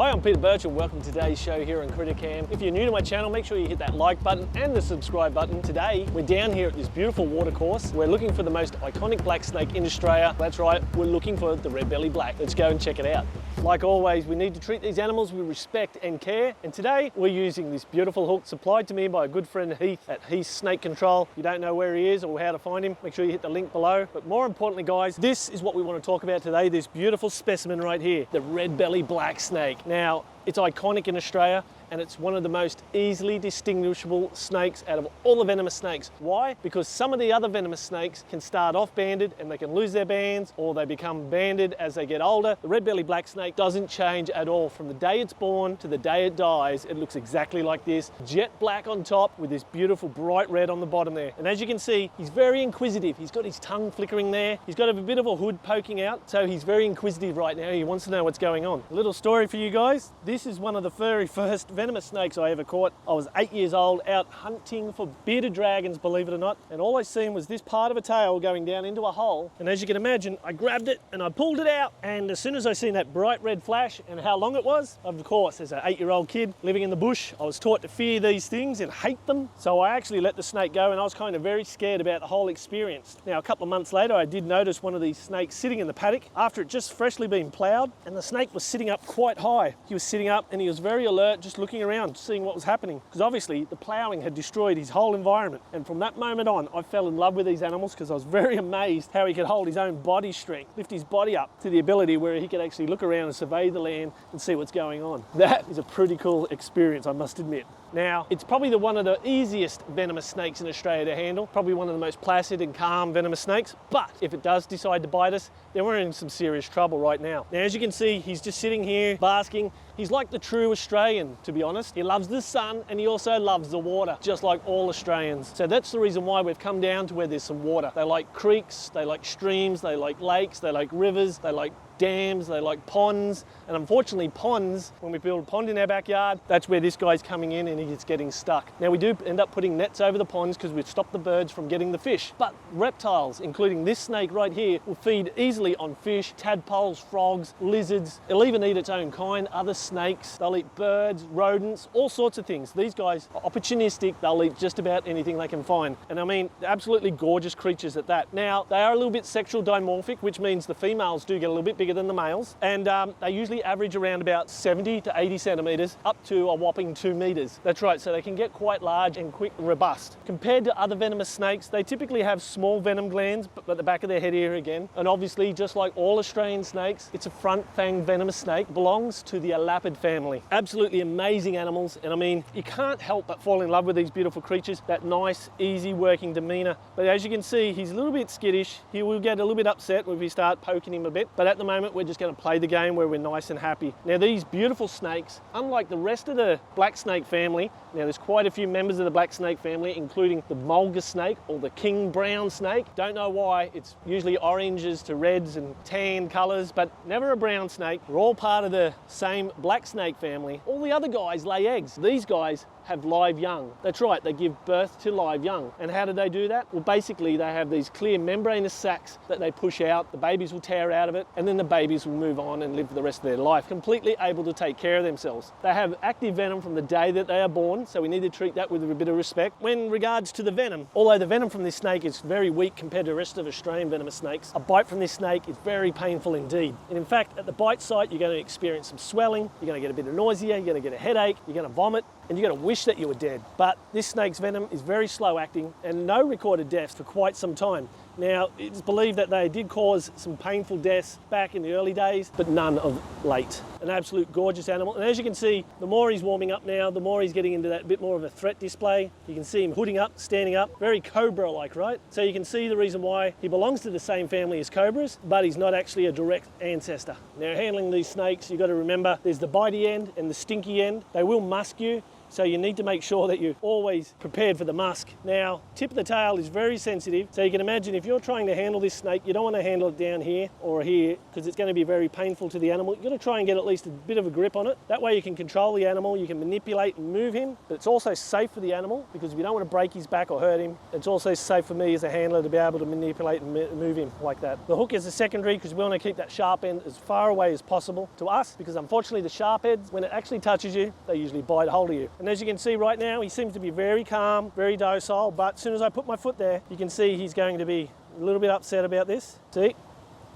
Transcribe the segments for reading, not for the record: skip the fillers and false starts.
Hi, I'm Peter Birch and welcome to today's show here on CrittaCam. If you're new to my channel, make sure you hit that like button and the subscribe button. Today, we're down here at this beautiful watercourse. We're looking for the most iconic black snake in Australia. That's right, we're looking for the red-bellied black. Let's go and check it out. Like always, we need to treat these animals with respect and care. And today, we're using this beautiful hook supplied to me by a good friend Heath at Heath Snake Control. If you don't know where he is or how to find him, make sure you hit the link below. But more importantly, guys, this is what we want to talk about today, this beautiful specimen right here, the red-bellied black snake. Now, it's iconic in Australia and it's one of the most easily distinguishable snakes out of all the venomous snakes. Why? Because some of the other venomous snakes can start off banded and they can lose their bands, or they become banded as they get older. The red-bellied black snake doesn't change at all. From the day it's born to the day it dies, it looks exactly like this. Jet black on top with this beautiful bright red on the bottom there. And as you can see, he's very inquisitive. He's got his tongue flickering there. He's got a bit of a hood poking out, so he's very inquisitive right now. He wants to know what's going on. A little story for you guys. This is one of the very first venomous snakes I ever caught. I was 8 years old, out hunting for bearded dragons, believe it or not, and all I seen was this part of a tail going down into a hole, and as you can imagine, I grabbed it and I pulled it out, and as soon as I seen that bright red flash and how long it was, of course, as an 8-year-old kid living in the bush, I was taught to fear these things and hate them, so I actually let the snake go, and I was kind of very scared about the whole experience. Now, a couple of months later, I did notice one of these snakes sitting in the paddock after it just freshly been ploughed, and the snake was sitting up quite high. He was sitting up and he was very alert, just looking around, seeing what was happening, because obviously the ploughing had destroyed his whole environment. And from that moment on, I fell in love with these animals because I was very amazed how he could hold his own body strength, lift his body up to the ability where he could actually look around and survey the land and see what's going on. That is a pretty cool experience, I must admit. Now, it's probably one of the easiest venomous snakes in Australia to handle, probably one of the most placid and calm venomous snakes, but if it does decide to bite us, then we're in some serious trouble right now. Now, as you can see, he's just sitting here basking. He's like the true Australian, to be honest. He loves the sun and he also loves the water, just like all Australians. So that's the reason why we've come down to where there's some water. They like creeks, they like streams, they like lakes, they like rivers, they like dams, they like ponds, and unfortunately ponds, when we build a pond in our backyard, that's where this guy's coming in and he's getting stuck. Now, we do end up putting nets over the ponds because we've stopped the birds from getting the fish, but reptiles, including this snake right here, will feed easily on fish, tadpoles, frogs, lizards. It'll even eat its own kind, other snakes. They'll eat birds, rodents, all sorts of things. These guys are opportunistic. They'll eat just about anything they can find, and I mean, absolutely gorgeous creatures at that. Now, they are a little bit sexual dimorphic, which means the females do get a little bit bigger than the males, and they usually average around about 70 to 80 centimeters up to a whopping 2 meters. That's right, so they can get quite large and quick and robust. Compared to other venomous snakes, they typically have small venom glands at the back of their head here again, and obviously, just like all Australian snakes, it's a front fang venomous snake, belongs to the Elapid family. Absolutely amazing animals, and I mean, you can't help but fall in love with these beautiful creatures, that nice, easy working demeanor. But as you can see, he's a little bit skittish. He will get a little bit upset if we start poking him a bit, but at the moment, we're just going to play the game where we're nice and happy. Now, these beautiful snakes, unlike the rest of the black snake family, now there's quite a few members of the black snake family, including the mulga snake or the king brown snake. Don't know why, it's usually oranges to reds and tan colors, but never a brown snake. We're all part of the same black snake family. All the other guys lay eggs. These guys have live young. That's right, they give birth to live young. And how do they do that? Well, basically they have these clear membranous sacs that they push out, the babies will tear out of it, and then the babies will move on and live for the rest of their life, completely able to take care of themselves. They have active venom from the day that they are born, so we need to treat that with a bit of respect. When regards to the venom, although the venom from this snake is very weak compared to the rest of Australian venomous snakes, a bite from this snake is very painful indeed. And in fact, at the bite site, you're going to experience some swelling, you're going to get a bit of nausea, you're going to get a headache, you're going to vomit, and you're going to wish that you were dead. But this snake's venom is very slow acting and no recorded deaths for quite some time. Now, it's believed that they did cause some painful deaths back in the early days, but none of late. An absolute gorgeous animal. And as you can see, the more he's warming up now, the more he's getting into that bit more of a threat display. You can see him hooding up, standing up, very cobra-like, right? So you can see the reason why he belongs to the same family as cobras, but he's not actually a direct ancestor. Now, handling these snakes, you've got to remember there's the bitey end and the stinky end. They will musk you. So you need to make sure that you're always prepared for the musk. Now, tip of the tail is very sensitive. So you can imagine if you're trying to handle this snake, you don't want to handle it down here or here because it's going to be very painful to the animal. You're going to try and get at least a bit of a grip on it. That way you can control the animal, you can manipulate and move him, but it's also safe for the animal because if you don't want to break his back or hurt him, it's also safe for me as a handler to be able to manipulate and move him like that. The hook is a secondary because we want to keep that sharp end as far away as possible to us, because unfortunately the sharp ends, when it actually touches you, they usually bite hold of you. And as you can see right now, he seems to be very calm, very docile, but as soon as I put my foot there, you can see he's going to be a little bit upset about this. See?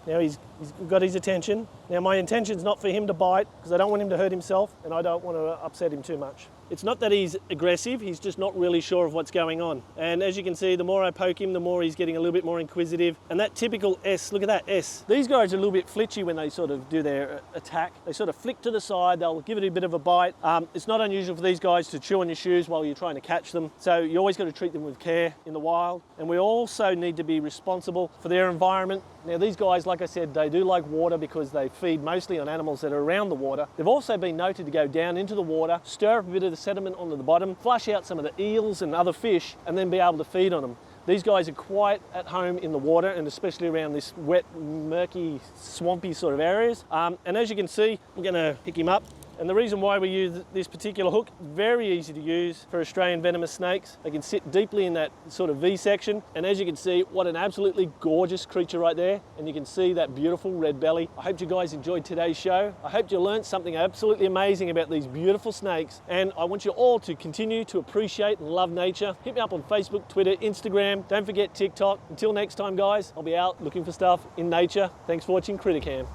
Now he's got his attention. Now my intention's not for him to bite because I don't want him to hurt himself and I don't want to upset him too much. It's not that he's aggressive, he's just not really sure of what's going on. And as you can see, the more I poke him, the more he's getting a little bit more inquisitive. And that typical S, look at that S. These guys are a little bit flitchy when they sort of do their attack. They sort of flick to the side, they'll give it a bit of a bite. It's not unusual for these guys to chew on your shoes while you're trying to catch them. So you always got to treat them with care in the wild. And we also need to be responsible for their environment. Now these guys, like I said, they do like water because they feed mostly on animals that are around the water. They've also been noted to go down into the water, stir up a bit of the sediment onto the bottom, flush out some of the eels and other fish, and then be able to feed on them. These guys are quite at home in the water, and especially around this wet, murky, swampy sort of areas. And as you can see, I'm gonna pick him up. And the reason why we use this particular hook, very easy to use for Australian venomous snakes. They can sit deeply in that sort of V section. And as you can see, what an absolutely gorgeous creature right there. And you can see that beautiful red belly. I hope you guys enjoyed today's show. I hope you learned something absolutely amazing about these beautiful snakes. And I want you all to continue to appreciate and love nature. Hit me up on Facebook, Twitter, Instagram. Don't forget TikTok. Until next time, guys, I'll be out looking for stuff in nature. Thanks for watching CrittaCam.